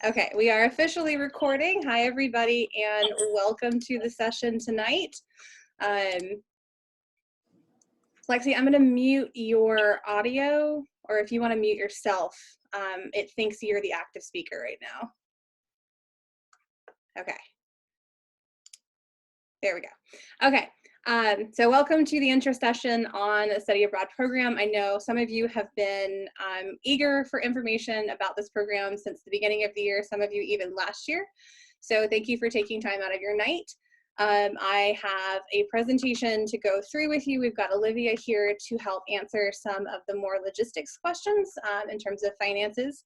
Okay, we are officially recording. Hi, everybody, and welcome to the session tonight. Lexi, I'm going to mute your audio, or if you want to mute yourself, it thinks you're the active speaker right now. Okay. There we go. Okay. So welcome to the intro session on the Study Abroad program. I know some of you have been eager for information about this program since the beginning of the year, some of you even last year. So thank you for taking time out of your night. I have a presentation to go through with you. We've got Olivia here to help answer some of the more logistics questions in terms of finances,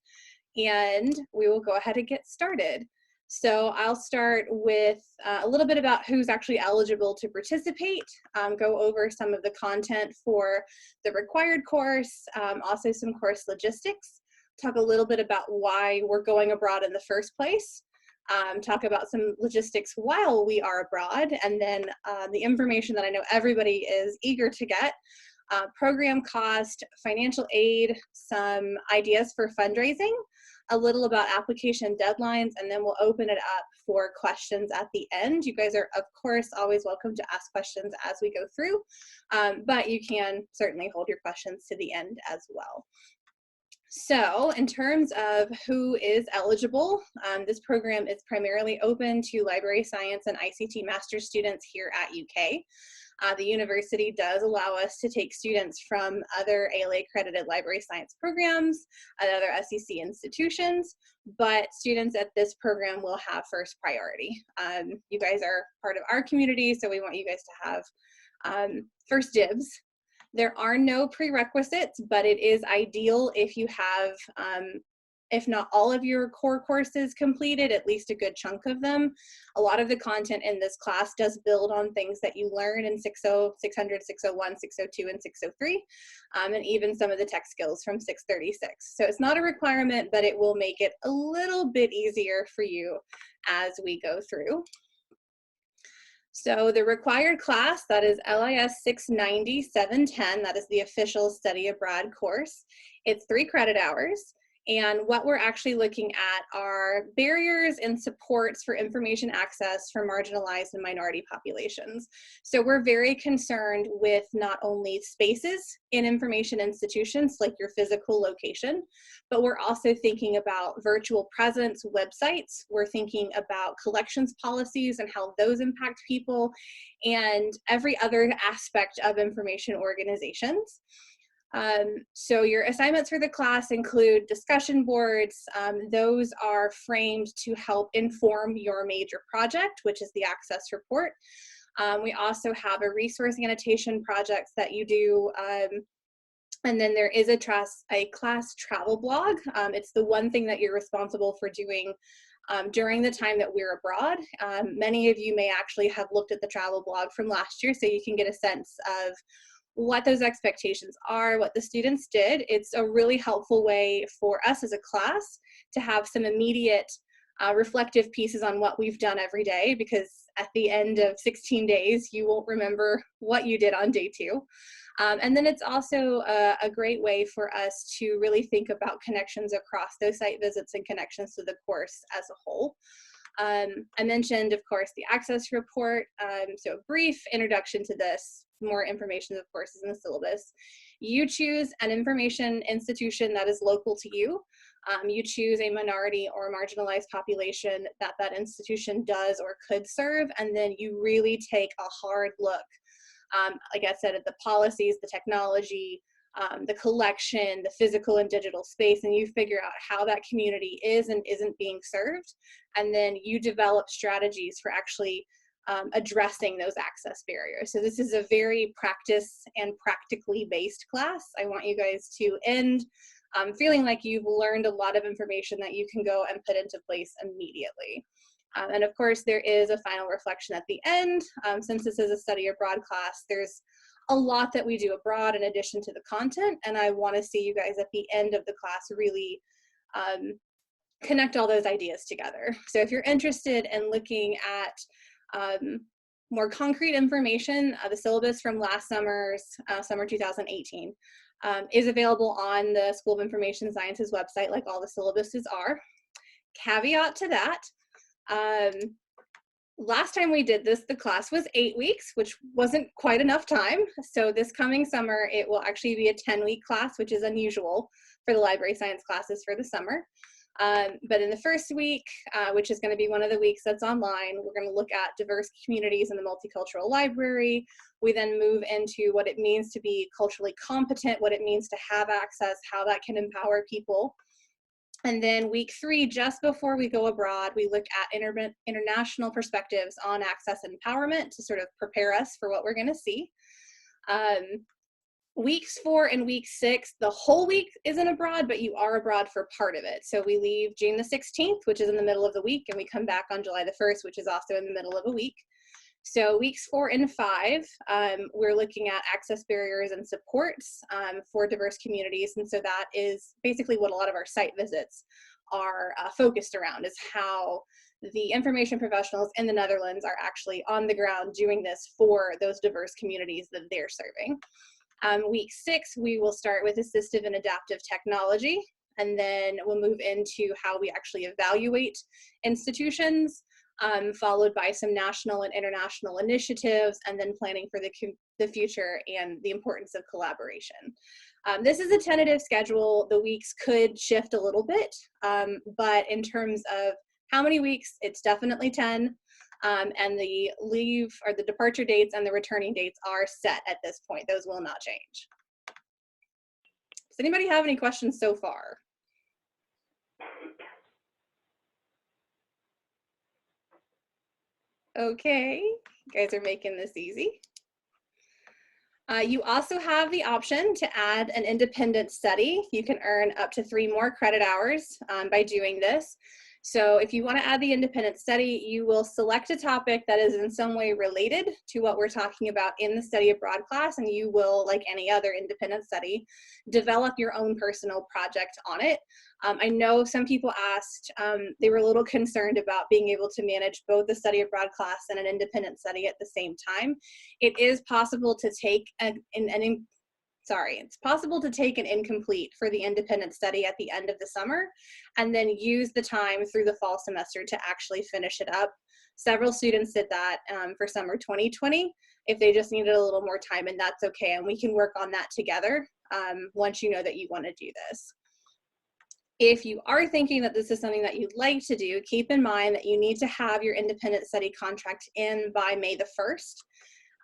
and we will go ahead and get started. So I'll start with a little bit about who's actually eligible to participate, go over some of the content for the required course, also some course logistics, talk a little bit about why we're going abroad in the first place, talk about some logistics while we are abroad, and then the information that I know everybody is eager to get, program cost, financial aid, some ideas for fundraising, a little about application deadlines, and then we'll open it up for questions at the end. You guys are, of course, always welcome to ask questions as we go through, but you can certainly hold your questions to the end as well. So in terms of who is eligible, this program is primarily open to library science and ICT master's students here at UK. The university does allow us to take students from other ALA accredited library science programs at other SEC institutions, but students at this program will have first priority. You guys are part of our community, so we want you guys to have first dibs. There are no prerequisites, but it is ideal if you have, if not all of your core courses completed, at least a good chunk of them. A lot of the content in this class does build on things that you learn in 600, 601, 602, and 603, and even some of the tech skills from 636. So it's not a requirement, but it will make it a little bit easier for you as we go through. So the required class, that is LIS 690, 710, that is the official study abroad course. It's 3 credit hours. And what we're actually looking at are barriers and supports for information access for marginalized and minority populations. So we're very concerned with not only spaces in information institutions, like your physical location, but we're also thinking about virtual presence websites. We're thinking about collections policies and how those impact people, and every other aspect of information organizations. So your assignments for the class include discussion boards. Those are framed to help inform your major project, which is the access report. We also have a resource annotation projects that you do. And then there is a class travel blog. It's the one thing that you're responsible for doing during the time that we're abroad. Many of you may actually have looked at the travel blog from last year, so you can get a sense of what those expectations are, what the students did. It's a really helpful way for us as a class to have some immediate reflective pieces on what we've done every day, because at the end of 16 days, you won't remember what you did on day 2. And then it's also a great way for us to really think about connections across those site visits and connections to the course as a whole. I mentioned, of course, the access report. So a brief introduction to this. More information, of course, is in the syllabus. You choose an information institution that is local to you. You choose a minority or marginalized population that that institution does or could serve, and then you really take a hard look, like I said, at the policies, the technology, the collection, the physical and digital space, and you figure out how that community is and isn't being served, and then you develop strategies for actually addressing those access barriers. So this is a very practice and practically based class. I want you guys to end feeling like you've learned a lot of information that you can go and put into place immediately. And of course, there is a final reflection at the end. Since this is a study abroad class, there's a lot that we do abroad in addition to the content, and I want to see you guys at the end of the class really connect all those ideas together. So if you're interested in looking at more concrete information, the syllabus from last summer's, summer 2018, is available on the School of Information Sciences website, like all the syllabuses are. Caveat to that, last time we did this, the class was 8 weeks, which wasn't quite enough time. So this coming summer, it will actually be a 10-week class, which is unusual for the library science classes for the summer. But in the first week, which is going to be one of the weeks that's online, we're going to look at diverse communities in the multicultural library. We then move into what it means to be culturally competent, what it means to have access, how that can empower people. And then week 3, just before we go abroad, we look at international perspectives on access and empowerment to sort of prepare us for what we're going to see. Weeks 4 and week 6, the whole week isn't abroad, but you are abroad for part of it. So we leave June the 16th, which is in the middle of the week, and we come back on July the 1st, which is also in the middle of a week. So weeks 4 and 5, we're looking at access barriers and supports for diverse communities. And so that is basically what a lot of our site visits are focused around, is how the information professionals in the Netherlands are actually on the ground doing this for those diverse communities that they're serving. Week 6, we will start with assistive and adaptive technology, and then we'll move into how we actually evaluate institutions, followed by some national and international initiatives, and then planning for the future and the importance of collaboration. This is a tentative schedule. The weeks could shift a little bit, but in terms of how many weeks, it's definitely 10. And the leave or the departure dates and the returning dates are set at this point. Those will not change. Does anybody have any questions so far? Okay, you guys are making this easy. You also have the option to add an independent study. You can earn up to 3 more credit hours by doing this. So if you want to add the independent study, you will select a topic that is in some way related to what we're talking about in the study abroad class, and you will, like any other independent study, develop your own personal project on it. I know some people asked, they were a little concerned about being able to manage both the study abroad class and an independent study at the same time. It is possible to take it's possible to take an incomplete for the independent study at the end of the summer, and then use the time through the fall semester to actually finish it up. Several students did that for summer 2020, if they just needed a little more time, and that's okay, and we can work on that together once you know that you want to do this. If you are thinking that this is something that you'd like to do, keep in mind that you need to have your independent study contract in by May the 1st.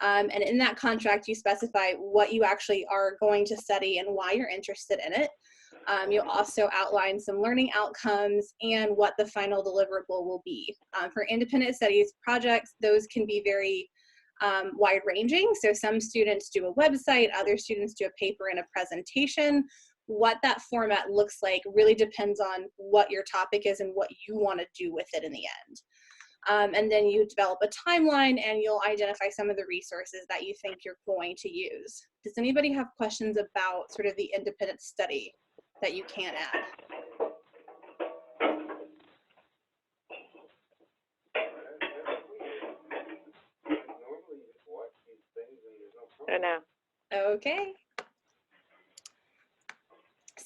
And in that contract, you specify what you actually are going to study and why you're interested in it. You'll also outline some learning outcomes and what the final deliverable will be. For independent studies projects, those can be very wide-ranging. So some students do a website, other students do a paper and a presentation. What that format looks like really depends on what your topic is and what you want to do with it in the end. And then you develop a timeline and you'll identify some of the resources that you think you're going to use. Does anybody have questions about sort of the independent study that you can add? I know. Okay.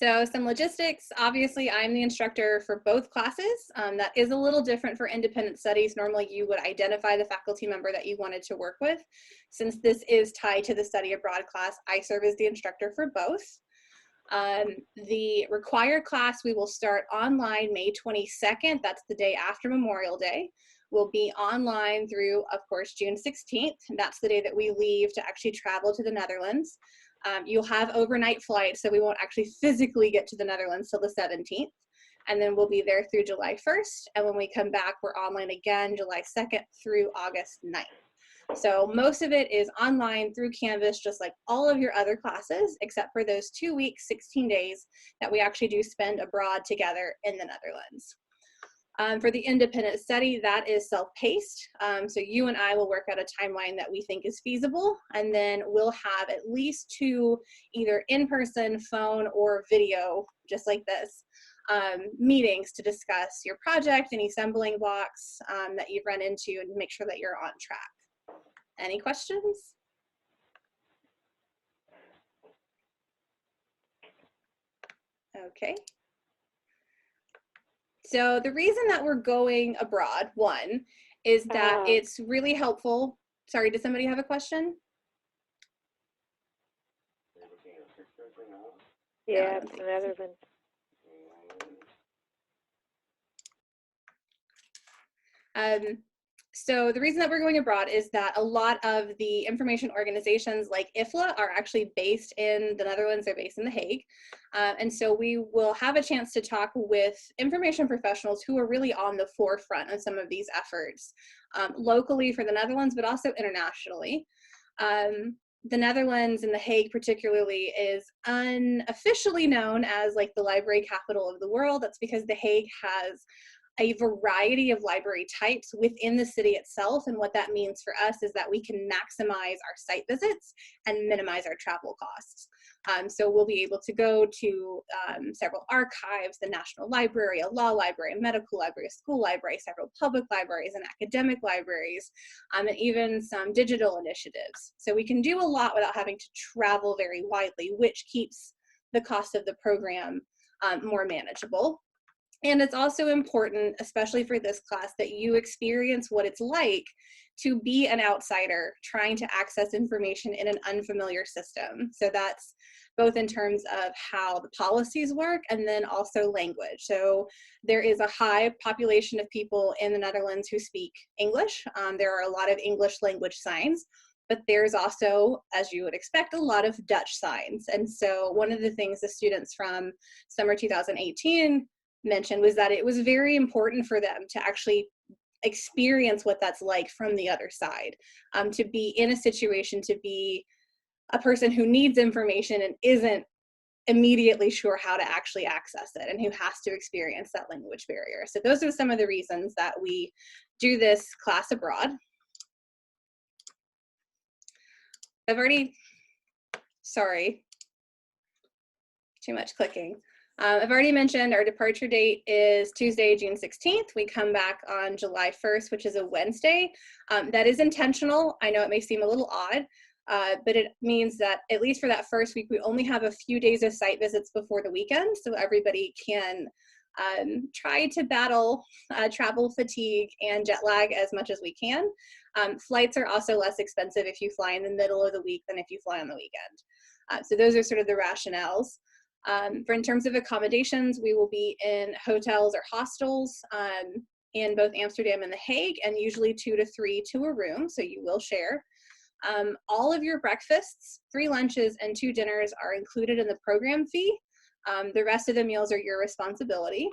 So some logistics, obviously I'm the instructor for both classes. That is a little different for independent studies. Normally you would identify the faculty member that you wanted to work with. Since this is tied to the study abroad class, I serve as the instructor for both. The required class, we will start online May 22nd. That's the day after Memorial Day. We'll be online through, of course, June 16th. And that's the day that we leave to actually travel to the Netherlands. You'll have overnight flights, so we won't actually physically get to the Netherlands till the 17th. And then we'll be there through July 1st. And when we come back, we're online again July 2nd through August 9th. So most of it is online through Canvas, just like all of your other classes, except for those 2 weeks, 16 days that we actually do spend abroad together in the Netherlands. For the independent study, that is self-paced. So you and I will work out a timeline that we think is feasible, and then we'll have at least 2 either in-person, phone, or video, just like this, meetings to discuss your project, any stumbling blocks that you've run into, and make sure that you're on track. Any questions? Okay. So the reason that we're going abroad, one, is that it's really helpful. Sorry, does somebody have a question? Yeah, it's the Netherlands. So the reason that we're going abroad is that a lot of the information organizations like IFLA are actually based in the Netherlands. They're based in The Hague. And so we will have a chance to talk with information professionals who are really on the forefront of some of these efforts, locally for the Netherlands, but also internationally. The Netherlands and The Hague particularly is unofficially known as like the library capital of the world. That's because The Hague has a variety of library types within the city itself. And what that means for us is that we can maximize our site visits and minimize our travel costs. So we'll be able to go to several archives, the National Library, a law library, a medical library, a school library, several public libraries and academic libraries, and even some digital initiatives. So we can do a lot without having to travel very widely, which keeps the cost of the program more manageable. And it's also important, especially for this class, that you experience what it's like to be an outsider trying to access information in an unfamiliar system. So that's both in terms of how the policies work and then also language. So there is a high population of people in the Netherlands who speak English. There are a lot of English language signs, but there's also, as you would expect, a lot of Dutch signs. And so one of the things the students from summer 2018 mentioned was that it was very important for them to actually experience what that's like from the other side, to be in a situation, to be a person who needs information and isn't immediately sure how to actually access it and who has to experience that language barrier. So those are some of the reasons that we do this class abroad. Sorry, too much clicking. I've already mentioned our departure date is Tuesday, June 16th. We come back on July 1st, which is a Wednesday. That is intentional. I know it may seem a little odd, but it means that at least for that first week, we only have a few days of site visits before the weekend, so everybody can try to battle travel fatigue and jet lag as much as we can. Flights are also less expensive if you fly in the middle of the week than if you fly on the weekend. So those are sort of the rationales. For in terms of accommodations, we will be in hotels or hostels in both Amsterdam and The Hague, and usually 2 to 3 to a room, so you will share. All of your breakfasts, 3 lunches, and 2 dinners are included in the program fee. The rest of the meals are your responsibility.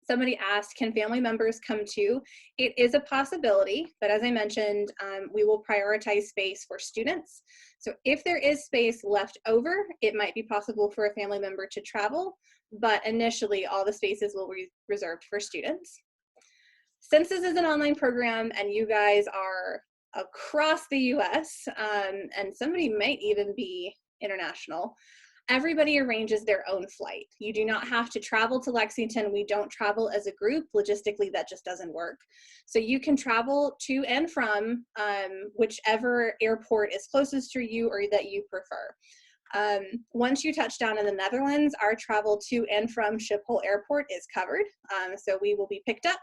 Somebody asked, can family members come too? It is a possibility, but as I mentioned, we will prioritize space for students. So if there is space left over, it might be possible for a family member to travel, but initially all the spaces will be reserved for students. Since this is an online program and you guys are across the US, and somebody might even be international, everybody arranges their own flight. You do not have to travel to Lexington. We don't travel as a group. Logistically, that just doesn't work. So you can travel to and from whichever airport is closest to you or that you prefer. Once you touch down in the Netherlands, our travel to and from Schiphol Airport is covered. So we will be picked up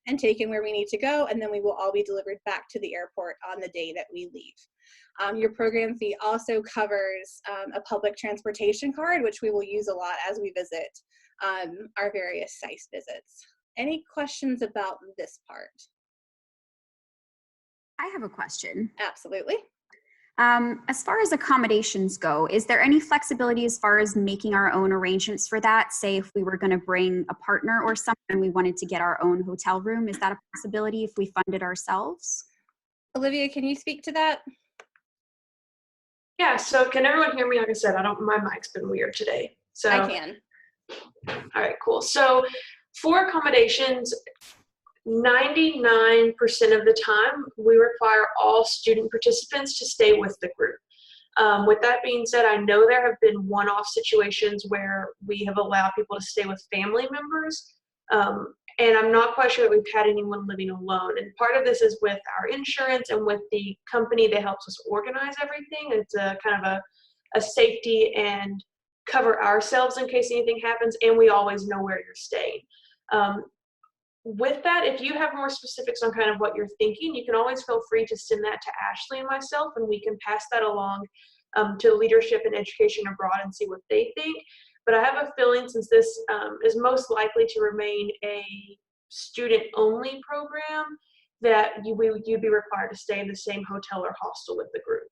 and taken where we need to go, and then we will all be delivered back to the airport on the day that we leave. Your program fee also covers a public transportation card, which we will use a lot as we visit our various SIS visits. Any questions about this part? I have a question. Absolutely. As far as accommodations go, is there any flexibility as far as making our own arrangements for that? Say if we were going to bring a partner or something and we wanted to get our own hotel room, is that a possibility if we fund it ourselves? Olivia, can you speak to that? Yeah, so can everyone hear me? Like I said, my mic's been weird today. So I can. All right, cool. So for accommodations, 99% of the time, we require all student participants to stay with the group. With that being said, I know there have been one-off situations where we have allowed people to stay with family members. And I'm not quite sure that we've had anyone living alone. And part of this is with our insurance and with the company that helps us organize everything. It's a kind of a safety and cover ourselves in case anything happens, and we always know where you're staying. With that, if you have more specifics on kind of what you're thinking, you can always feel free to send that to Ashley and myself, and we can pass that along to leadership and education abroad and see what they think. But I have a feeling, since this is most likely to remain a student-only program, that you'd be required to stay in the same hotel or hostel with the group.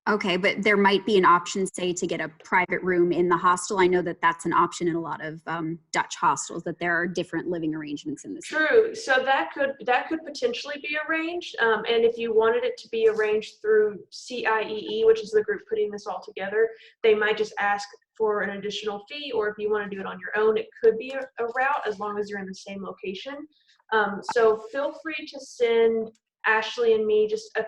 Okay, but there might be an option, say, to get a private room in the hostel. I know that that's an option in a lot of Dutch hostels, that there are different living arrangements in this. True. So that could potentially be arranged. And if you wanted it to be arranged through CIEE, which is the group putting this all together, they might just ask for an additional fee, or if you want to do it on your own, it could be a route as long as you're in the same location. So feel free to send Ashley and me just a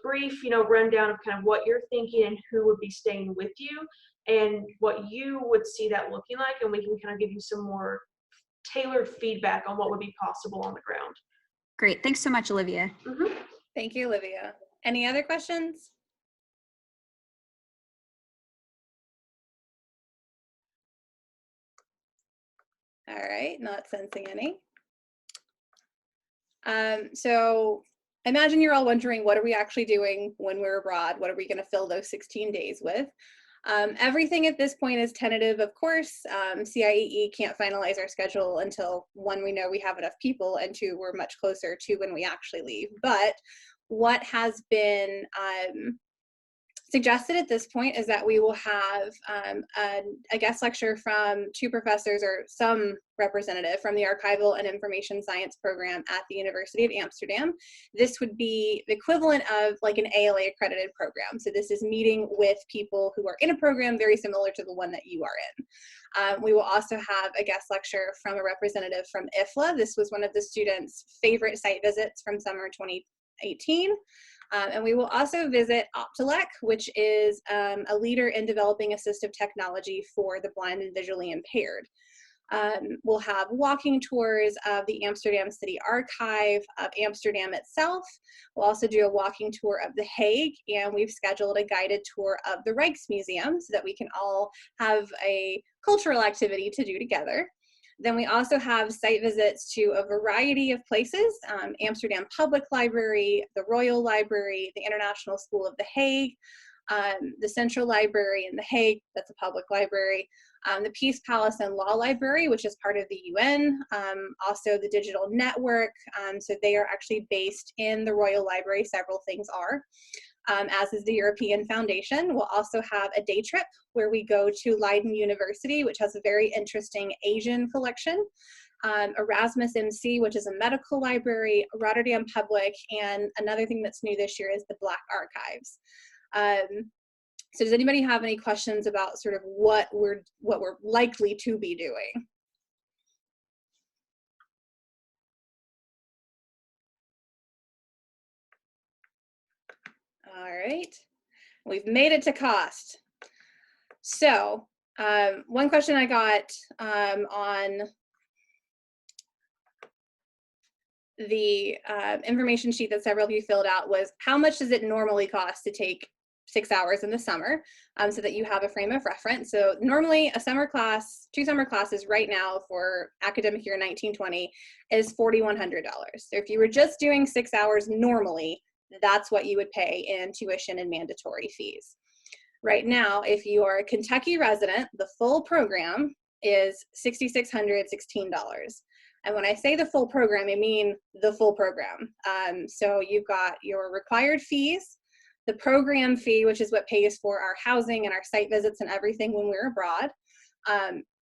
brief, rundown of kind of what you're thinking and who would be staying with you and what you would see that looking like, and we can kind of give you some more tailored feedback on what would be possible on the ground. Great. Thanks so much, Olivia. Mm-hmm. Thank you, Olivia. Any other questions? All right, not sensing any. So imagine you're all wondering, what are we actually doing when we're abroad? What are we going to fill those 16 days with? Everything at this point is tentative, of course. CIEE can't finalize our schedule until, one, we know we have enough people, and two, we're much closer to when we actually leave. But what has been suggested at this point is that we will have a guest lecture from two professors or some representative from the Archival and Information Science program at the University of Amsterdam. This would be the equivalent of like an ALA accredited program. So this is meeting with people who are in a program very similar to the one that you are in. We will also have a guest lecture from a representative from IFLA. This was one of the students' favorite site visits from summer 2018. And we will also visit Optelec, which is a leader in developing assistive technology for the blind and visually impaired. We'll have walking tours of the Amsterdam City Archive, of Amsterdam itself. We'll also do a walking tour of The Hague, and we've scheduled a guided tour of the Rijksmuseum so that we can all have a cultural activity to do together. Then we also have site visits to a variety of places, Amsterdam Public Library, the Royal Library, the International School of The Hague, the Central Library in The Hague, that's a public library, the Peace Palace and Law Library, which is part of the UN, also the Digital Network, so they are actually based in the Royal Library, several things are. As is the European Foundation. We'll also have a day trip where we go to Leiden University, which has a very interesting Asian collection, Erasmus MC, which is a medical library, Rotterdam Public, and another thing that's new this year is the Black Archives. So does anybody have any questions about sort of what we're likely to be doing? All right, we've made it to cost. So one question I got on the information sheet that several of you filled out was, how much does it normally cost to take 6 hours in the summer, so that you have a frame of reference. So normally a summer class, 2 summer classes right now for academic year 1920 is $4,100. So if you were just doing 6 hours normally, that's what you would pay in tuition and mandatory fees. Right now, if you are a Kentucky resident, the full program is $6,616. And when I say the full program, I mean the full program. So you've got your required fees, the program fee, which is what pays for our housing and our site visits and everything when we're abroad.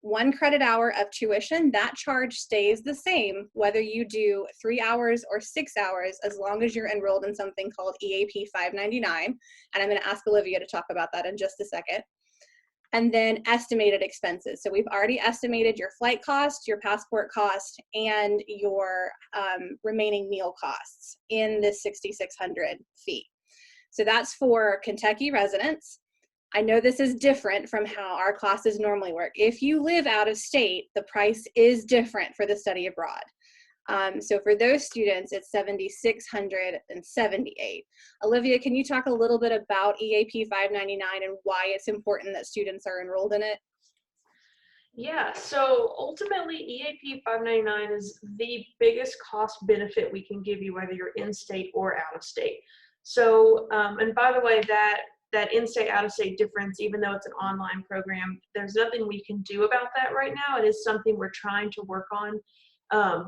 1 credit hour of tuition, that charge stays the same whether you do 3 hours or 6 hours, as long as you're enrolled in something called EAP 599. And I'm going to ask Olivia to talk about that in just a second. And then estimated expenses. So we've already estimated your flight cost, your passport cost, and your remaining meal costs in this $6,600 fee. So that's for Kentucky residents. I know this is different from how our classes normally work. If you live out of state, the price is different for the study abroad. So for those students, it's $7,678. Olivia, can you talk a little bit about EAP 599 and why it's important that students are enrolled in it? Yeah, so ultimately EAP 599 is the biggest cost benefit we can give you, whether you're in-state or out-of-state. So, and by the way, that in-state, out-of-state difference, even though it's an online program, there's nothing we can do about that right now. It is something we're trying to work on.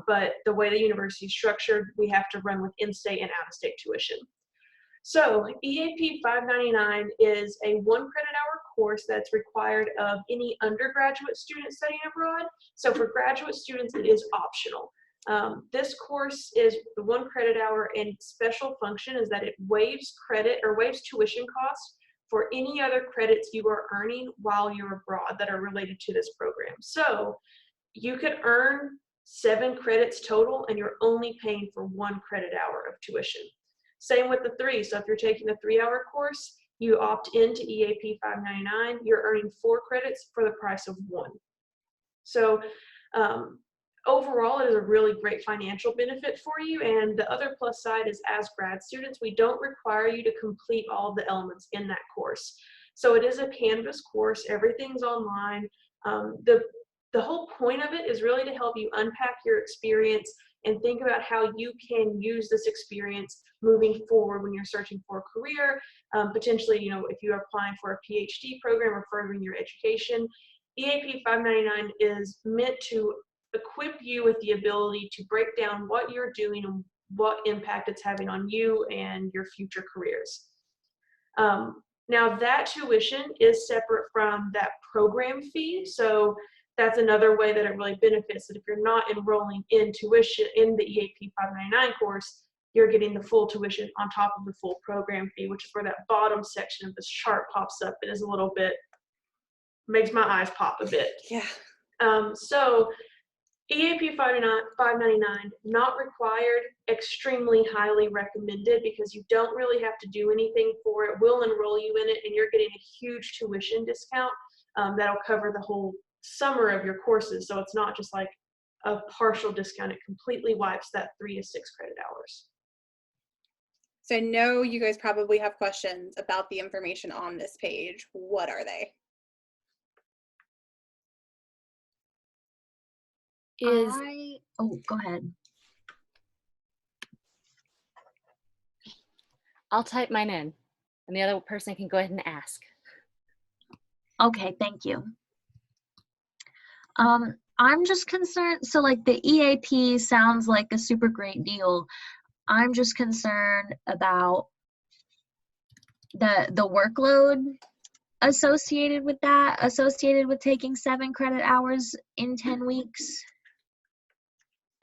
But the way the university is structured, we have to run with in-state and out-of-state tuition. So EAP 599 is a 1 credit hour course that's required of any undergraduate student studying abroad. So for graduate students, it is optional. This course is the 1 credit hour, and special function is that it waives credit or waives tuition costs for any other credits you are earning while you're abroad that are related to this program. So you could earn 7 credits total and you're only paying for 1 credit hour of tuition. Same with the 3. So if you're taking a 3-hour course, you opt into EAP 599, you're earning 4 credits for the price of 1. So overall, it is a really great financial benefit for you. And the other plus side is, as grad students, we don't require you to complete all of the elements in that course. So it is a Canvas course, everything's online. The whole point of it is really to help you unpack your experience and think about how you can use this experience moving forward when you're searching for a career, potentially, you know, if you're applying for a PhD program or furthering your education. EAP 599 is meant to equip you with the ability to break down what you're doing and what impact it's having on you and your future careers. Now that tuition is separate from that program fee, so that's another way that it really benefits, that if you're not enrolling in tuition in the EAP 599 course, you're getting the full tuition on top of the full program fee, which is where that bottom section of this chart pops up and is a little bit, makes my eyes pop a bit. Yeah. So EAP 599, not required, extremely highly recommended because you don't really have to do anything for it. We'll enroll you in it and you're getting a huge tuition discount that'll cover the whole summer of your courses. So it's not just like a partial discount, it completely wipes that 3 to 6 credit hours. So I know you guys probably have questions about the information on this page. What are they? Oh, go ahead. I'll type mine in and the other person can go ahead and ask. Okay, thank you. I'm just concerned, so like the EAP sounds like a super great deal. I'm just concerned about the workload associated with that, associated with taking 7 credit hours in 10 weeks.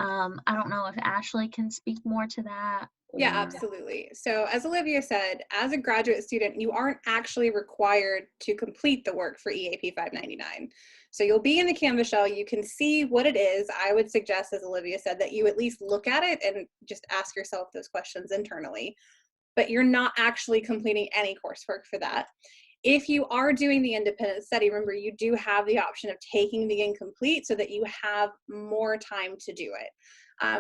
I don't know if Ashley can speak more to that. Yeah, absolutely. So as Olivia said, as a graduate student, you aren't actually required to complete the work for EAP 599. So you'll be in the Canvas shell, you can see what it is. I would suggest, as Olivia said, that you at least look at it and just ask yourself those questions internally. But you're not actually completing any coursework for that. If you are doing the independent study, remember you do have the option of taking the incomplete so that you have more time to do it.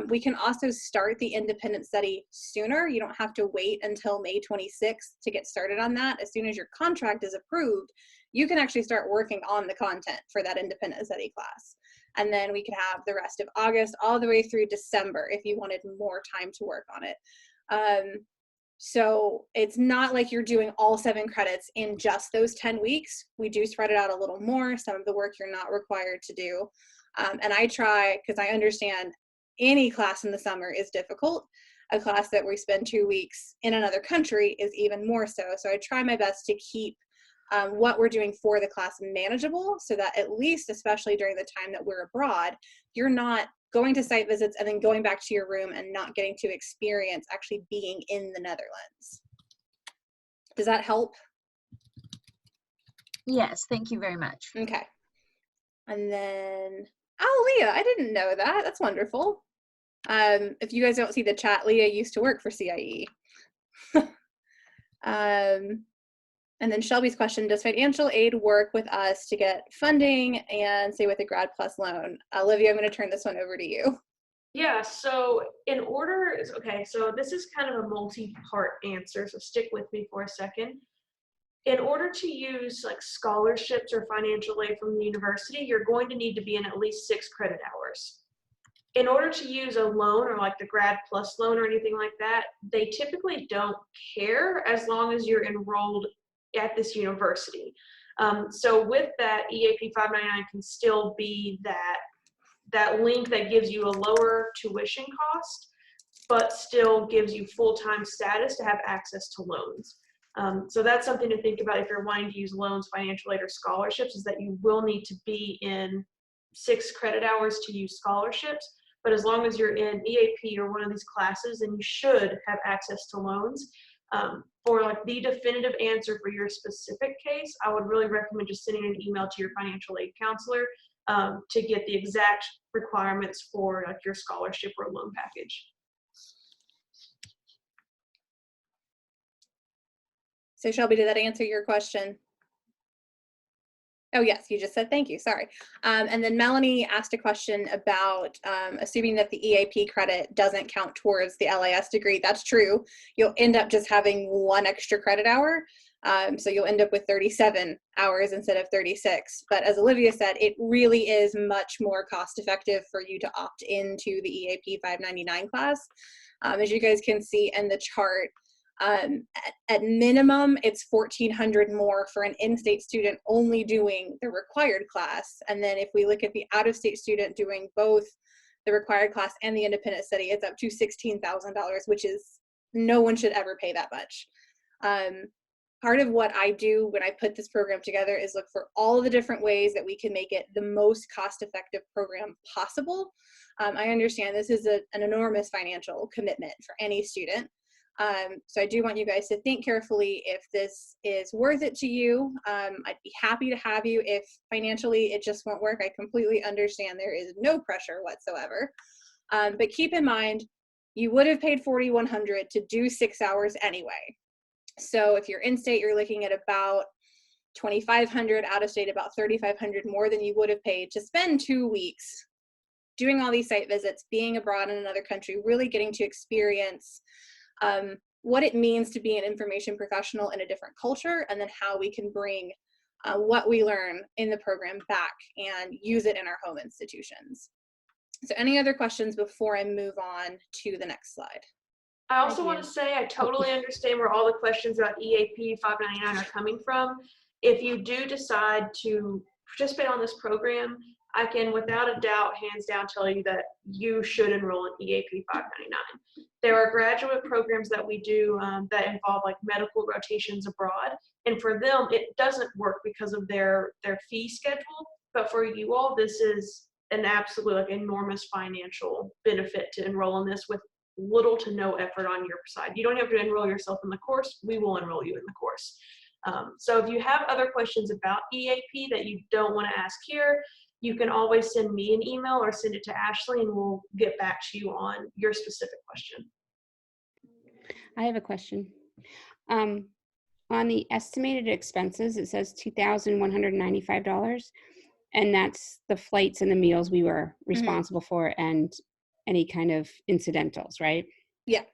We can also start the independent study sooner. You don't have to wait until May 26th to get started on that. As soon as your contract is approved, you can actually start working on the content for that independent study class. And then we could have the rest of August all the way through December if you wanted more time to work on it. So it's not like you're doing all 7 credits in just those 10 weeks. We do spread it out a little more. Some of the work you're not required to do. And I try, because I understand any class in the summer is difficult. A class that we spend 2 weeks in another country is even more so. So I try my best to keep what we're doing for the class manageable so that at least, especially during the time that we're abroad, you're not going to site visits and then going back to your room and not getting to experience actually being in the Netherlands. Does that help? Yes, thank you very much. Okay. And then, oh, Leah, I didn't know that. That's wonderful. If you guys don't see the chat, Leah used to work for CIE. And then Shelby's question, does financial aid work with us to get funding and say with a Grad Plus loan? Olivia, I'm going to turn this one over to you. Yeah, so in order, okay, so this is kind of a multi-part answer, so stick with me for a second. In order to use like scholarships or financial aid from the university, you're going to need to be in at least 6 credit hours. In order to use a loan or like the Grad Plus loan or anything like that, they typically don't care as long as you're enrolled at this university. So with that, EAP 599 can still be that link that gives you a lower tuition cost, but still gives you full-time status to have access to loans. So that's something to think about if you're wanting to use loans, financial aid, or scholarships, is that you will need to be in 6 credit hours to use scholarships. But as long as you're in EAP or one of these classes, then you should have access to loans. For like the definitive answer for your specific case, I would really recommend just sending an email to your financial aid counselor to get the exact requirements for like your scholarship or loan package. So Shelby, did that answer your question? Oh yes, you just said thank you, sorry. And then Melanie asked a question about assuming that the EAP credit doesn't count towards the LIS degree. That's true. You'll end up just having 1 extra credit hour. So you'll end up with 37 hours instead of 36. But as Olivia said, it really is much more cost effective for you to opt into the EAP 599 class. As you guys can see in the chart, at minimum, it's $1,400 more for an in-state student only doing the required class. And then if we look at the out-of-state student doing both the required class and the independent study, it's up to $16,000, which is, no one should ever pay that much. Part of what I do when I put this program together is look for all the different ways that we can make it the most cost-effective program possible. I understand this is an enormous financial commitment for any student. So I do want you guys to think carefully if this is worth it to you. I'd be happy to have you. If financially it just won't work, I completely understand. There is no pressure whatsoever. But keep in mind, you would have paid $4,100 to do 6 hours anyway. So if you're in state, you're looking at about $2,500, out of state about $3,500 more than you would have paid to spend 2 weeks doing all these site visits, being abroad in another country, really getting to experience what it means to be an information professional in a different culture, and then how we can bring what we learn in the program back and use it in our home institutions. So any other questions before I move on to the next slide? I also want to say I totally understand where all the questions about EAP 599 are coming from. If you do decide to participate on this program, I can without a doubt, hands down, tell you that you should enroll in EAP 599. There are graduate programs that we do that involve like medical rotations abroad. And for them, it doesn't work because of their fee schedule. But for you all, this is an absolute like enormous financial benefit to enroll in this with little to no effort on your side. You don't have to enroll yourself in the course. We will enroll you in the course. So if you have other questions about EAP that you don't want to ask here, you can always send me an email or send it to Ashley and we'll get back to you on your specific question. I have a question. On the estimated expenses, it says $2,195, and that's the flights and the meals we were responsible for and any kind of incidentals, right? Yeah.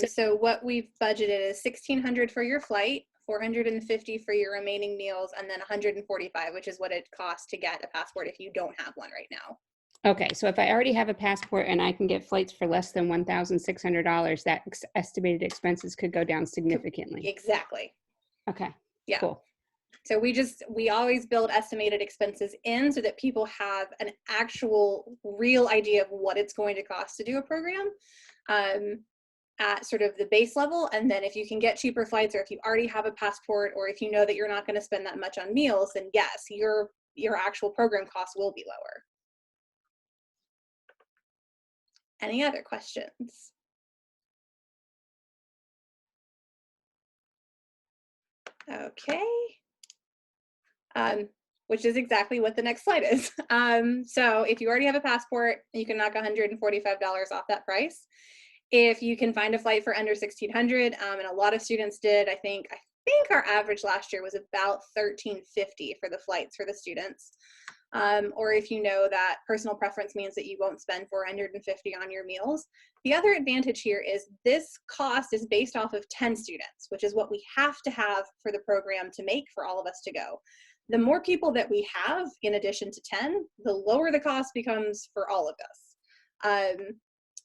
So what we've budgeted is $1,600 for your flight, $450 for your remaining meals, and then $145, which is what it costs to get a passport if you don't have one right now. Okay, so if I already have a passport and I can get flights for less than $1,600, that estimated expenses could go down significantly. Exactly. Okay, yeah. Cool. So we always build estimated expenses in so that people have an actual real idea of what it's going to cost to do a program at sort of the base level. And then if you can get cheaper flights, or if you already have a passport, or if you know that you're not going to spend that much on meals, then yes, your actual program costs will be lower. Any other questions? Okay. Which is exactly what the next slide is. So if you already have a passport, you can knock $145 off that price. If you can find a flight for under $1,600, and a lot of students did, I think think our average last year was about $13.50 for the flights for the students. Or if you know that personal preference means that you won't spend $450 on your meals. The other advantage here is this cost is based off of 10 students, which is what we have to have for the program to make for all of us to go. The more people that we have in addition to 10, the lower the cost becomes for all of us.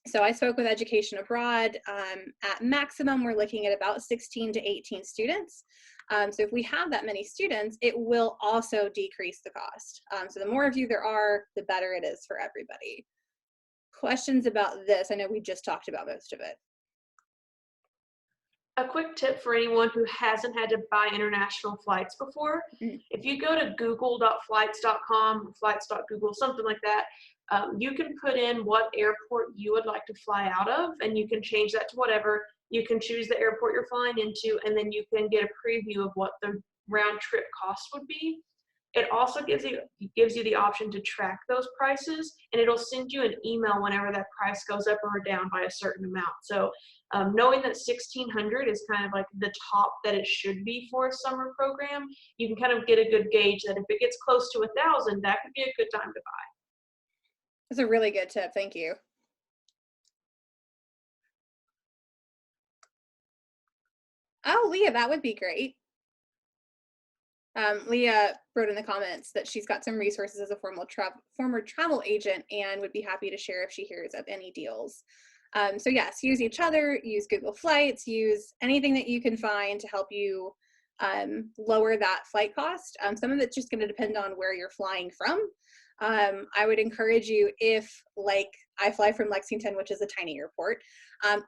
So I spoke with Education Abroad. At maximum, we're looking at about 16 to 18 students. So if we have that many students, it will also decrease the cost. So the more of you there are, the better it is for everybody. Questions about this? I know we just talked about most of it. A quick tip for anyone who hasn't had to buy international flights before. If you go to google.flights.com, flights.google, something like that, you can put in what airport you would like to fly out of, and you can change that to whatever. You can choose the airport you're flying into, and then you can get a preview of what the round trip cost would be. It also gives you the option to track those prices, and it'll send you an email whenever that price goes up or down by a certain amount. So knowing that $1,600 is kind of like the top that it should be for a summer program, you can kind of get a good gauge that if it gets close to $1,000, that could be a good time to buy. That's a really good tip. Thank you. Oh, Leah, that would be great. Leah wrote in the comments that she's got some resources as a former travel agent and would be happy to share if she hears of any deals. So yes, use each other, use Google Flights, use anything that you can find to help you lower that flight cost. Some of it's just going to depend on where you're flying from. I would encourage you, if, like, I fly from Lexington, which is a tiny airport,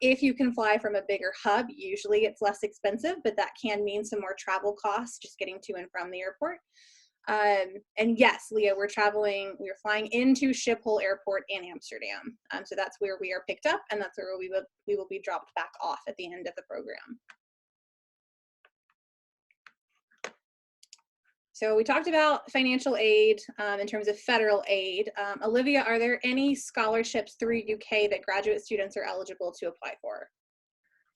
if you can fly from a bigger hub, usually it's less expensive, but that can mean some more travel costs just getting to and from the airport. And yes, Leah, we're flying into Schiphol Airport in Amsterdam. So that's where we are picked up, and that's where we will be dropped back off at the end of the program. So we talked about financial aid in terms of federal aid. Olivia, are there any scholarships through UK that graduate students are eligible to apply for?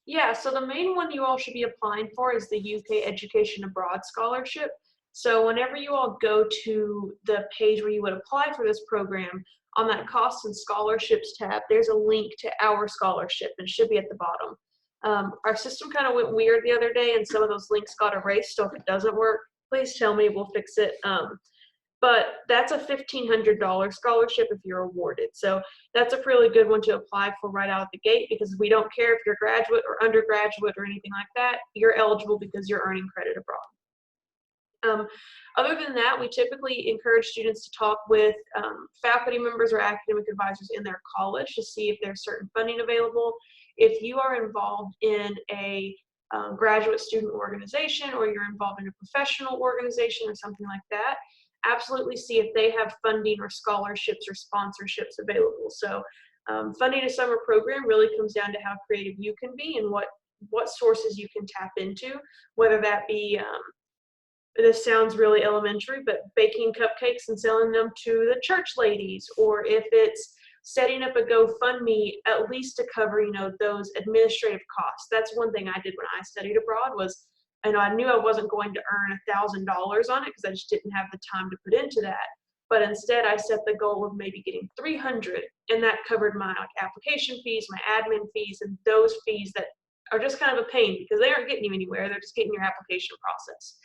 Yeah, so the main one you all should be applying for is the UK Education Abroad Scholarship. So whenever you all go to the page where you would apply for this program, on that costs and scholarships tab, there's a link to our scholarship, and it should be at the bottom. Our system kind of went weird the other day, and some of those links got erased, so if it doesn't work, please tell me, we'll fix it. But that's a $1,500 scholarship if you're awarded. So that's a really good one to apply for right out of the gate, because we don't care if you're graduate or undergraduate or anything like that. You're eligible because you're earning credit abroad. Other than that, we typically encourage students to talk with faculty members or academic advisors in their college to see if there's certain funding available. If you are involved in a graduate student organization, or you're involved in a professional organization or something like that, absolutely see if they have funding or scholarships or sponsorships available. So funding a summer program really comes down to how creative you can be and what sources you can tap into, whether that be, this sounds really elementary, but baking cupcakes and selling them to the church ladies, or if it's setting up a GoFundMe, at least to cover, those administrative costs. That's one thing I did when I studied abroad was, and I knew I wasn't going to earn $1,000 on it because I just didn't have the time to put into that. But instead, I set the goal of maybe getting $300, and that covered my application fees, my admin fees, and those fees that are just kind of a pain because they aren't getting you anywhere. They're just getting your application process.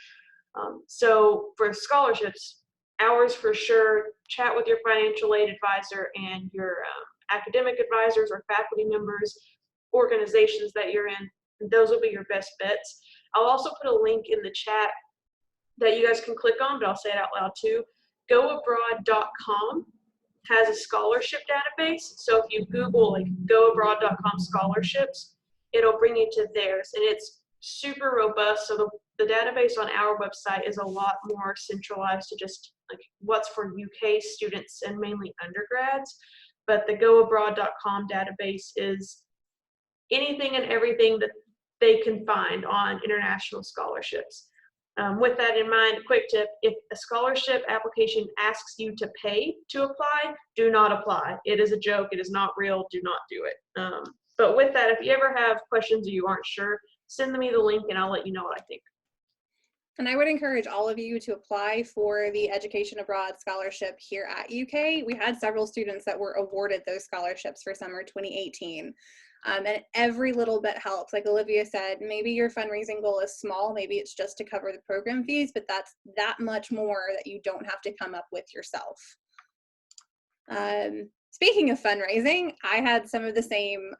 So for scholarships, hours for sure, chat with your financial aid advisor and your academic advisors or faculty members, organizations that you're in. Those will be your best bets. I'll also put a link in the chat that you guys can click on, but I'll say it out loud too. GoAbroad.com has a scholarship database. So if you Google like GoAbroad.com scholarships, it'll bring you to theirs, and it's super robust. So the database on our website is a lot more centralized to just like what's for UK students and mainly undergrads. But the GoAbroad.com database is anything and everything that they can find on international scholarships. With that in mind, quick tip, if a scholarship application asks you to pay to apply, do not apply. It is a joke. It is not real. Do not do it. But with that, if you ever have questions or you aren't sure, send me the link and I'll let you know what I think. And I would encourage all of you to apply for the Education Abroad Scholarship here at UK. We had several students that were awarded those scholarships for summer 2018. And every little bit helps. Like Olivia said, maybe your fundraising goal is small, maybe it's just to cover the program fees, but that's that much more that you don't have to come up with yourself. Speaking of fundraising, I had some of the same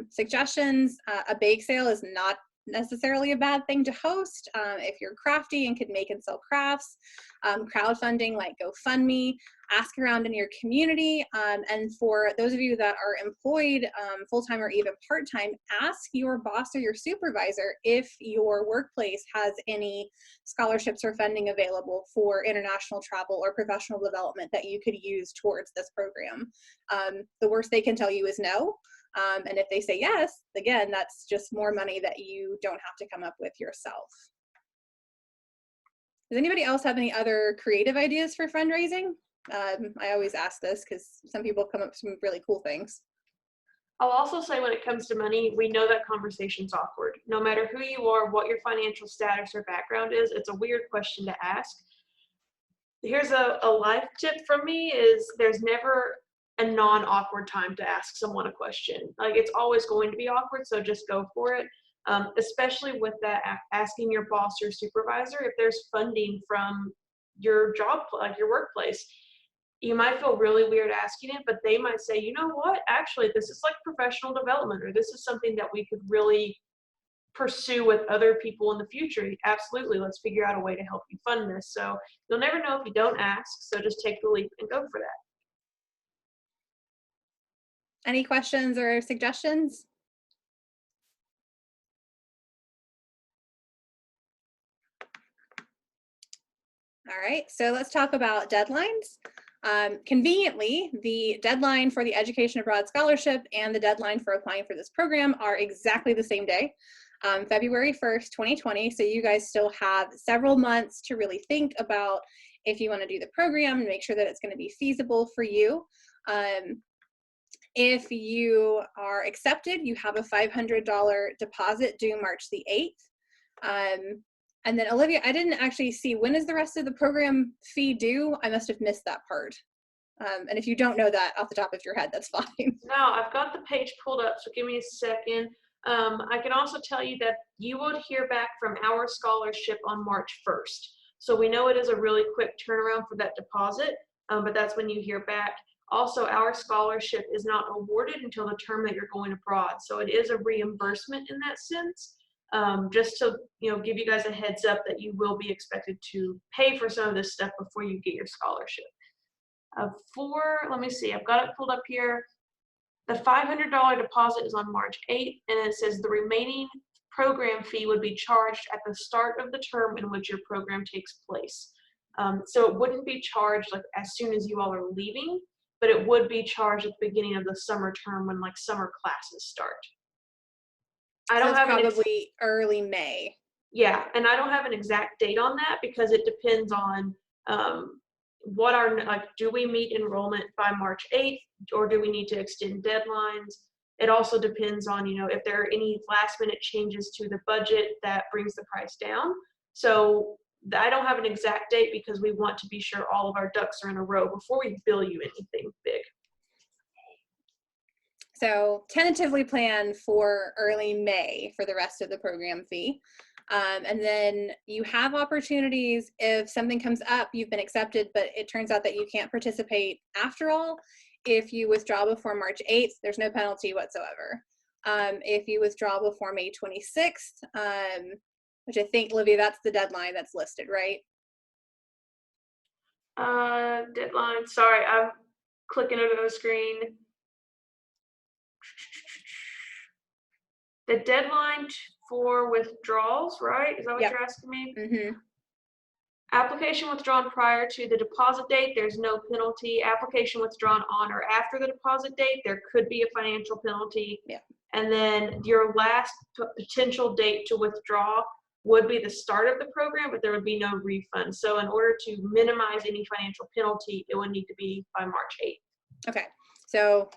suggestions. A bake sale is not necessarily a bad thing to host if you're crafty and could make and sell crafts. Crowdfunding like GoFundMe, ask around in your community, and for those of you that are employed full-time or even part-time, ask your boss or your supervisor if your workplace has any scholarships or funding available for international travel or professional development that you could use towards this program. The worst they can tell you is no. And if they say yes, again, that's just more money that you don't have to come up with yourself. Does anybody else have any other creative ideas for fundraising? I always ask this because some people come up with some really cool things. I'll also say when it comes to money, we know that conversation's awkward. No matter who you are, what your financial status or background is, it's a weird question to ask. Here's a life tip from me is there's never a non-awkward time to ask someone a question. Like it's always going to be awkward, so just go for it. Especially with that asking your boss or supervisor if there's funding from your job, like your workplace. You might feel really weird asking it, but they might say, you know what, actually this is like professional development, or this is something that we could really pursue with other people in the future. Absolutely, let's figure out a way to help you fund this. So you'll never know if you don't ask, so just take the leap and go for that. Any questions or suggestions? All right, so let's talk about deadlines. Conveniently, the deadline for the Education Abroad Scholarship and the deadline for applying for this program are exactly the same day, February 1st, 2020. So you guys still have several months to really think about if you want to do the program and make sure that it's going to be feasible for you. If you are accepted, you have a $500 deposit due March the 8th. And then Olivia, I didn't actually see, when is the rest of the program fee due? I must have missed that part. And if you don't know that off the top of your head, that's fine. No, I've got the page pulled up, so give me a second. I can also tell you that you would hear back from our scholarship on March 1st. So we know it is a really quick turnaround for that deposit, but that's when you hear back. Also, our scholarship is not awarded until the term that you're going abroad. So it is a reimbursement in that sense. Just to give you guys a heads up that you will be expected to pay for some of this stuff before you get your scholarship. Let me see, I've got it pulled up here. The $500 deposit is on March 8th, and it says the remaining program fee would be charged at the start of the term in which your program takes place. So it wouldn't be charged like as soon as you all are leaving, but it would be charged at the beginning of the summer term when like summer classes start. I don't have probably early May. Yeah, and I don't have an exact date on that because it depends on what our, like, do we meet enrollment by March 8th or do we need to extend deadlines? It also depends on, if there are any last minute changes to the budget that brings the price down. So I don't have an exact date because we want to be sure all of our ducks are in a row before we bill you anything big. So tentatively plan for early May for the rest of the program fee. And then you have opportunities if something comes up, you've been accepted, but it turns out that you can't participate after all. If you withdraw before March 8th, there's no penalty whatsoever. If you withdraw before May 26th, which I think, Olivia, that's the deadline that's listed, right? Deadline, sorry, I'm clicking over the screen. The deadline for withdrawals, right? Is that what you're asking me? Mm-hmm. Application withdrawn prior to the deposit date, there's no penalty. Application withdrawn on or after the deposit date, there could be a financial penalty. Yeah. And then your last potential date to withdraw would be the start of the program, but there would be no refund. So in order to minimize any financial penalty, it would need to be by March 8th. Okay, so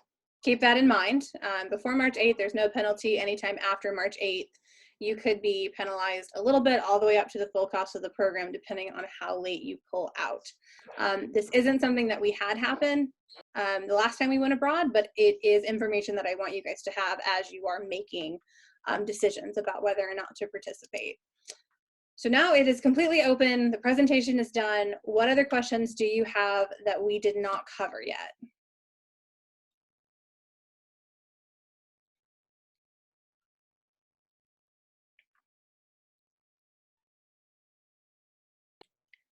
keep that in mind. Before March 8th, there's no penalty. Anytime after March 8th, you could be penalized a little bit all the way up to the full cost of the program, depending on how late you pull out. This isn't something that we had happen the last time we went abroad, but it is information that I want you guys to have as you are making decisions about whether or not to participate. So now it is completely open. The presentation is done. What other questions do you have that we did not cover yet?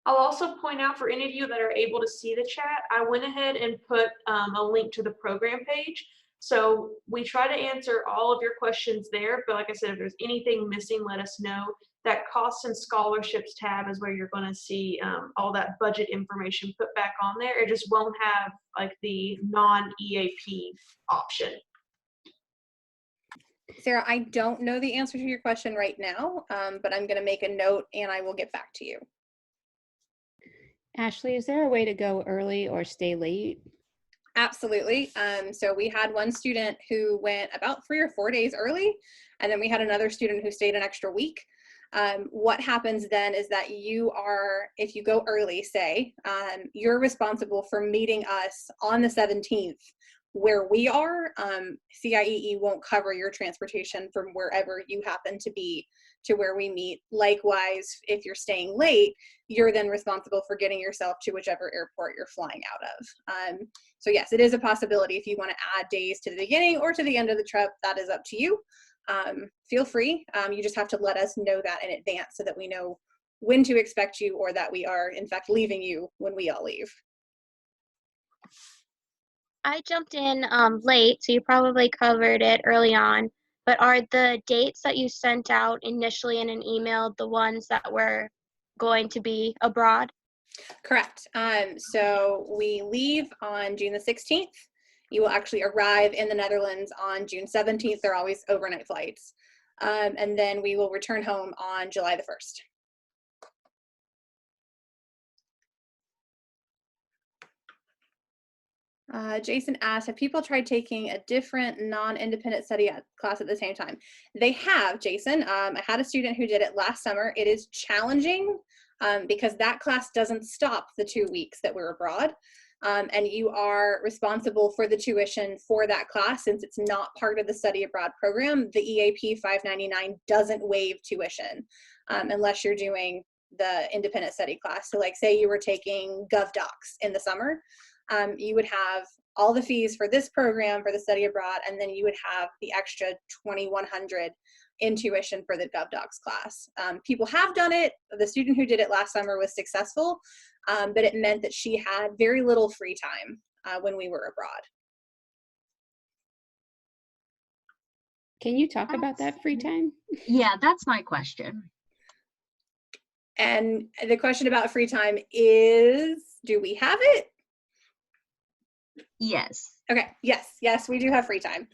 I'll also point out for any of you that are able to see the chat, I went ahead and put a link to the program page. So we try to answer all of your questions there, but like I said, if there's anything missing, let us know. That costs and scholarships tab is where you're going to see all that budget information put back on there. It just won't have like the non-EAP option. Sarah, I don't know the answer to your question right now, but I'm going to make a note and I will get back to you. Ashley, is there a way to go early or stay late? Absolutely. So we had one student who went about 3 or 4 days early, and then we had another student who stayed an extra week. What happens then is that you are, if you go early, say, you're responsible for meeting us on the 17th where we are. CIEE won't cover your transportation from wherever you happen to be to where we meet. Likewise, if you're staying late, you're then responsible for getting yourself to whichever airport you're flying out of. So yes, it is a possibility if you want to add days to the beginning or to the end of the trip, that is up to you. Feel free. You just have to let us know that in advance so that we know when to expect you or that we are in fact leaving you when we all leave. I jumped in late, so you probably covered it early on, but are the dates that you sent out initially in an email the ones that were going to be abroad? Correct. So we leave on June the 16th. You will actually arrive in the Netherlands on June 17th. They're always overnight flights. And then we will return home on July the 1st. Jason asked, have people tried taking a different non-independent study class at the same time? They have, Jason. I had a student who did it last summer. It is challenging because that class doesn't stop the 2 weeks that we're abroad. And you are responsible for the tuition for that class since it's not part of the study abroad program. The EAP 599 doesn't waive tuition unless you're doing the independent study class. So like say you were taking GovDocs in the summer, you would have all the fees for this program for the study abroad, and then you would have the extra $2,100 in tuition for the GovDocs class. People have done it. The student who did it last summer was successful, but it meant that she had very little free time when we were abroad. Can you talk about that free time? Yeah, that's my question. And the question about free time is, do we have it? Yes. Okay, yes, we do have free time.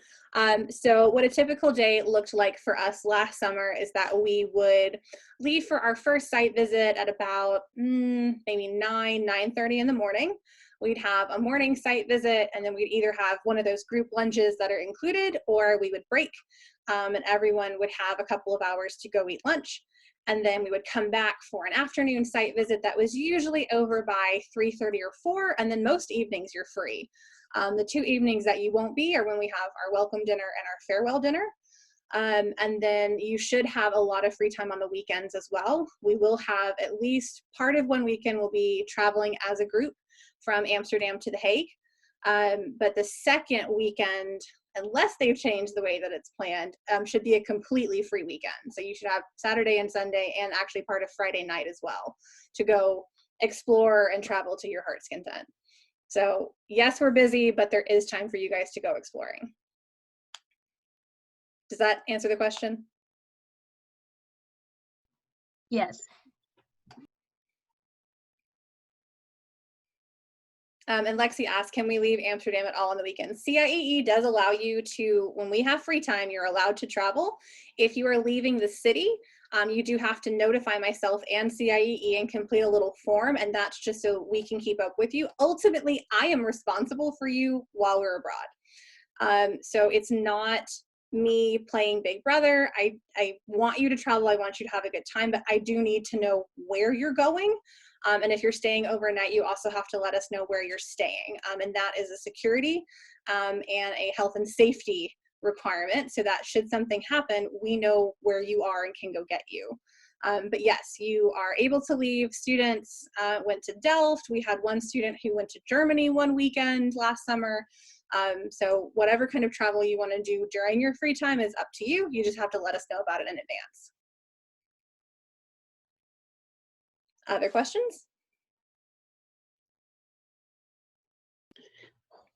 So what a typical day looked like for us last summer is that we would leave for our first site visit at about maybe 9:30 in the morning. We'd have a morning site visit, and then we'd either have one of those group lunches that are included, or we would break, and everyone would have a couple of hours to go eat lunch. And then we would come back for an afternoon site visit that was usually over by 3:30 or 4, and then most evenings you're free. The 2 evenings that you won't be are when we have our welcome dinner and our farewell dinner. And then you should have a lot of free time on the weekends as well. We will have at least part of one weekend will be traveling as a group from Amsterdam to The Hague. But the second weekend, unless they've changed the way that it's planned, should be a completely free weekend. So you should have Saturday and Sunday and actually part of Friday night as well to go explore and travel to your heart's content. So yes, we're busy, but there is time for you guys to go exploring. Does that answer the question? Yes. And Lexi asked, can we leave Amsterdam at all on the weekends? CIEE does allow you to, when we have free time, you're allowed to travel. If you are leaving the city, you do have to notify myself and CIEE and complete a little form, and that's just so we can keep up with you. Ultimately, I am responsible for you while we're abroad. So it's not me playing Big Brother. I want you to travel. I want you to have a good time, but I do need to know where you're going. And if you're staying overnight, you also have to let us know where you're staying. And that is a security and a health and safety requirement, so that should something happen, we know where you are and can go get you. But yes, you are able to leave. Students went to Delft. We had one student who went to Germany one weekend last summer. So whatever kind of travel you want to do during your free time is up to you. You just have to let us know about it in advance. Other questions?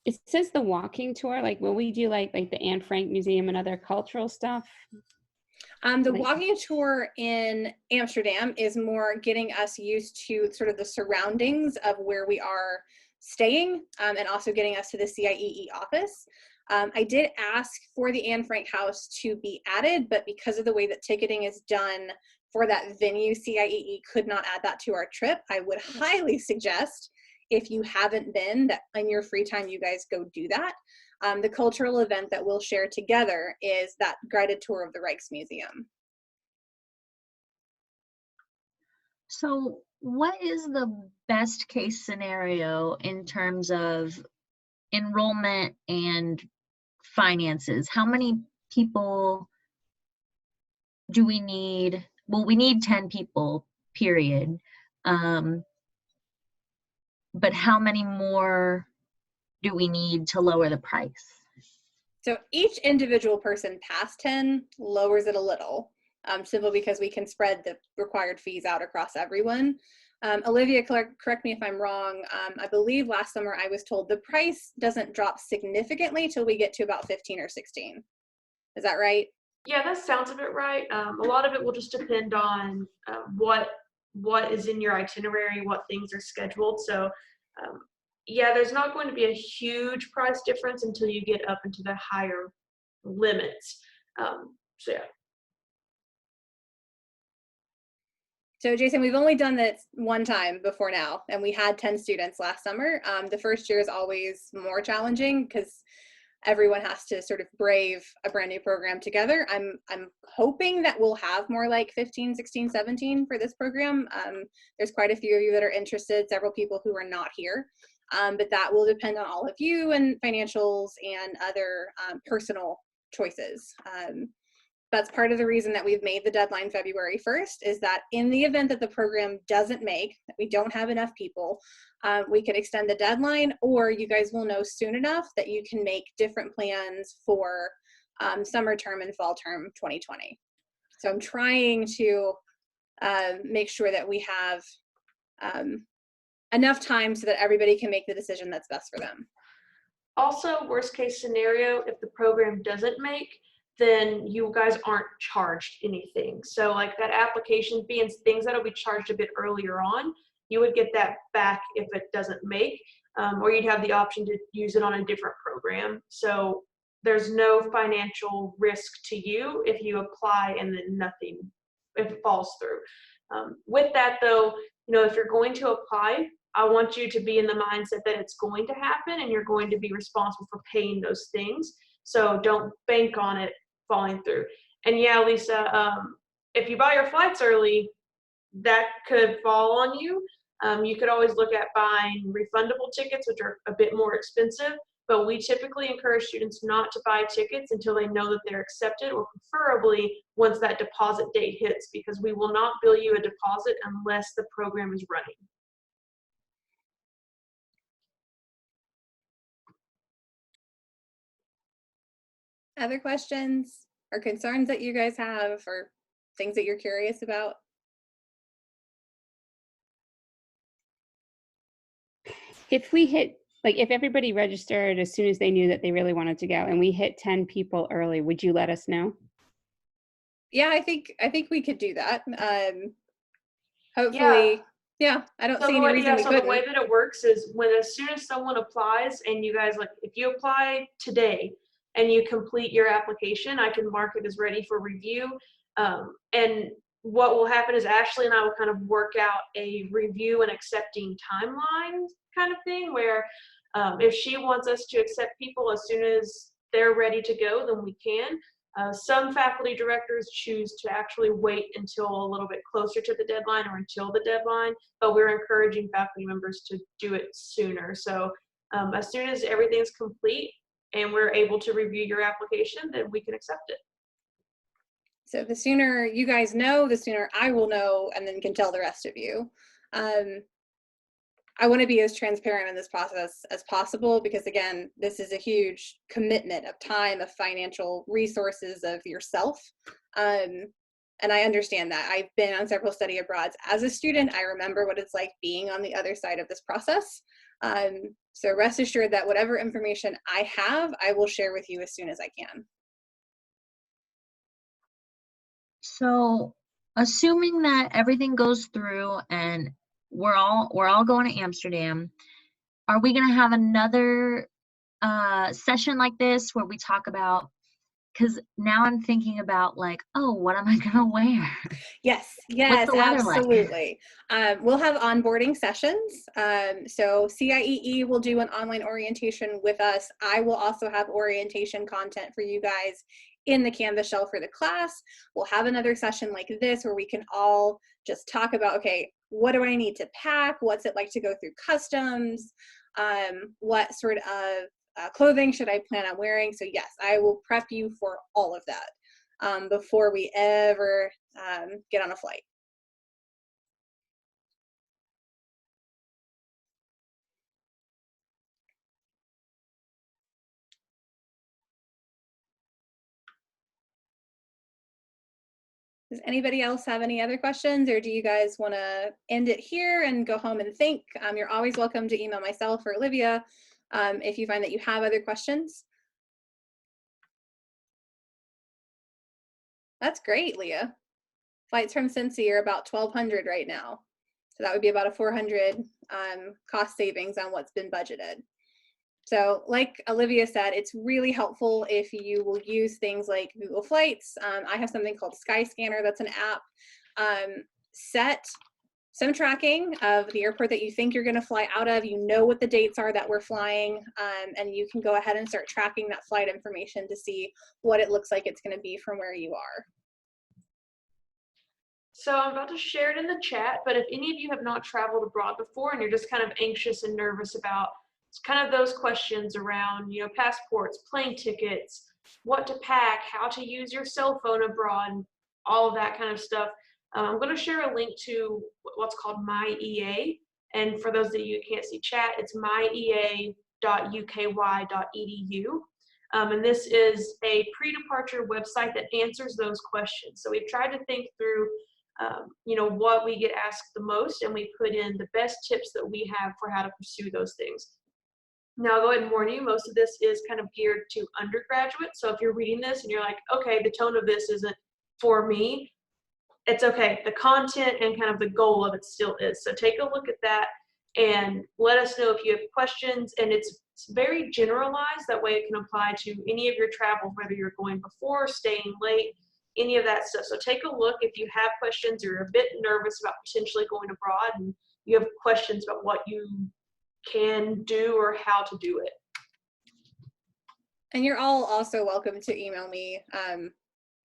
It says the walking tour, like will we do like the Anne Frank Museum and other cultural stuff? The walking tour in Amsterdam is more getting us used to sort of the surroundings of where we are staying, and also getting us to the CIEE office. I did ask for the Anne Frank house to be added, but because of the way that ticketing is done for that venue, CIEE could not add that to our trip. I would highly suggest, if you haven't been, that in your free time you guys go do that. The cultural event that we'll share together is that guided tour of the Rijksmuseum. So what is the best case scenario in terms of enrollment and finances? How many people do we need? Well, we need 10 people, period. But how many more do we need to lower the price? So each individual person past 10 lowers it a little, simply because we can spread the required fees out across everyone. Olivia, correct me if I'm wrong. I believe last summer I was told the price doesn't drop significantly till we get to about 15 or 16. Is that right? Yeah, that sounds a bit right. A lot of it will just depend on what is in your itinerary, what things are scheduled. So yeah, there's not going to be a huge price difference until you get up into the higher limits. So yeah. So Jason, we've only done this one time before now, and we had 10 students last summer. The first year is always more challenging because everyone has to sort of brave a brand new program together. I'm hoping that we'll have more like 15, 16, 17 for this program. There's quite a few of you that are interested, several people who are not here. But that will depend on all of you and financials and other personal choices. That's part of the reason that we've made the deadline February 1st, is that in the event that the program doesn't make, that we don't have enough people, we could extend the deadline, or you guys will know soon enough that you can make different plans for summer term and fall term 2020. So I'm trying to make sure that we have enough time so that everybody can make the decision that's best for them. Also, worst case scenario, if the program doesn't make, then you guys aren't charged anything. So like that application fee and things that'll be charged a bit earlier on, you would get that back if it doesn't make, or you'd have the option to use it on a different program. So there's no financial risk to you if you apply and then nothing, if it falls through. With that though, you know, if you're going to apply, I want you to be in the mindset that it's going to happen and you're going to be responsible for paying those things. So don't bank on it falling through. And yeah, Lisa, if you buy your flights early, that could fall on you. You could always look at buying refundable tickets, which are a bit more expensive, but we typically encourage students not to buy tickets until they know that they're accepted, or preferably once that deposit date hits, because we will not bill you a deposit unless the program is running. Other questions or concerns that you guys have, or things that you're curious about? If we hit, like if everybody registered as soon as they knew that they really wanted to go and we hit 10 people early, would you let us know? Yeah, I think we could do that. Hopefully, yeah, I don't see any reason we couldn't. The way that it works is as soon as someone applies and you guys, like if you apply today and you complete your application, I can mark it as ready for review. And what will happen is Ashley and I will kind of work out a review and accepting timeline kind of thing, where if she wants us to accept people as soon as they're ready to go, then we can. Some faculty directors choose to actually wait until a little bit closer to the deadline or until the deadline, but we're encouraging faculty members to do it sooner. So as soon as everything's complete and we're able to review your application, then we can accept it. So the sooner you guys know, the sooner I will know, and then can tell the rest of you. I want to be as transparent in this process as possible because, again, this is a huge commitment of time, of financial resources, of yourself. And I understand that. I've been on several study abroads as a student. I remember what it's like being on the other side of this process. So rest assured that whatever information I have, I will share with you as soon as I can. So, assuming that everything goes through and we're all going to Amsterdam, are we going to have another session like this where we talk about, because now I'm thinking about like, oh, what am I going to wear? Yes, What's the weather like? absolutely. We'll have onboarding sessions. So CIEE will do an online orientation with us. I will also have orientation content for you guys in the Canvas shell for the class. We'll have another session like this where we can all just talk about, okay, what do I need to pack? What's it like to go through customs? What sort of clothing should I plan on wearing? So yes, I will prep you for all of that before we ever get on a flight. Does anybody else have any other questions, or do you guys want to end it here and go home and think? You're always welcome to email myself or Olivia if you find that you have other questions. That's great, Leah. Flights from Cincy are about 1,200 right now. So that would be about a 400 cost savings on what's been budgeted. So like Olivia said, it's really helpful if you will use things like Google Flights. I have something called Skyscanner, that's an app. Set some tracking of the airport that you think you're gonna fly out of. You know what the dates are that we're flying, and you can go ahead and start tracking that flight information to see what it looks like it's gonna be from where you are. So I'm about to share it in the chat, but if any of you have not traveled abroad before and you're just kind of anxious and nervous about kind of those questions around, you know, passports, plane tickets, what to pack, how to use your cell phone abroad, all of that kind of stuff, I'm going to share a link to what's called MyEA. And for those of you who can't see chat, it's myea.uky.edu. And this is a pre-departure website that answers those questions. So we've tried to think through you know, what we get asked the most, and we put in the best tips that we have for how to pursue those things. Now, I'll go ahead and warn you, most of this is kind of geared to undergraduates. So if you're reading this and you're like, okay, the tone of this isn't for me, it's okay. The content and kind of the goal of it still is. So take a look at that and let us know if you have questions. And it's very generalized. That way it can apply to any of your travel, whether you're going before, staying late, any of that stuff. So take a look if you have questions or you're a bit nervous about potentially going abroad and you have questions about what you can do or how to do it. And you're all also welcome to email me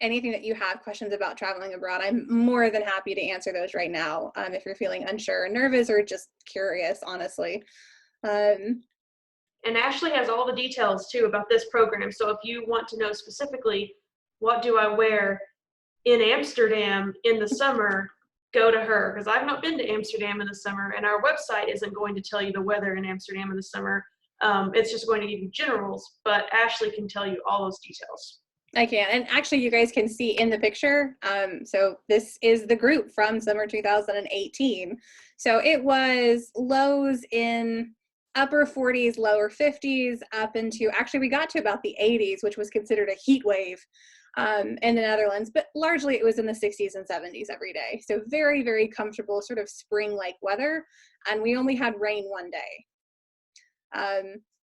anything that you have questions about traveling abroad. I'm more than happy to answer those right now if you're feeling unsure, nervous, or just curious, honestly. And Ashley has all the details too about this program. So if you want to know specifically, what do I wear in Amsterdam in the summer, go to her, because I've not been to Amsterdam in the summer, and our website isn't going to tell you the weather in Amsterdam in the summer. It's just going to give you generals, but Ashley can tell you all those details. I can, and actually you guys can see in the picture, so this is the group from summer 2018. So it was lows in upper 40s, lower 50s, up into, actually we got to about the 80s, which was considered a heat wave in the Netherlands, but largely it was in the 60s and 70s every day. So very, very comfortable, sort of spring-like weather, and we only had rain one day.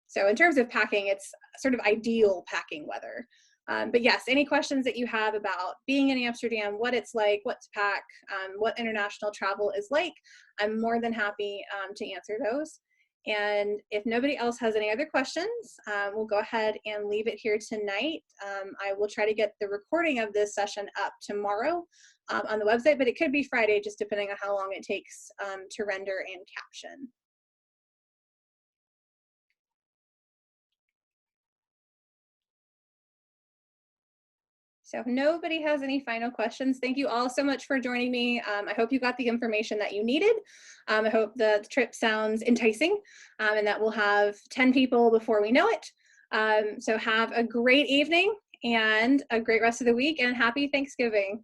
So in terms of packing, it's sort of ideal packing weather. But yes, any questions that you have about being in Amsterdam, what it's like, what to pack, what international travel is like, I'm more than happy to answer those. And if nobody else has any other questions, we'll go ahead and leave it here tonight. I will try to get the recording of this session up tomorrow on the website, but it could be Friday, just depending on how long it takes to render and caption. So if nobody has any final questions, thank you all so much for joining me. I hope you got the information that you needed. I hope the trip sounds enticing and that we'll have 10 people before we know it. So have a great evening and a great rest of the week, and happy Thanksgiving.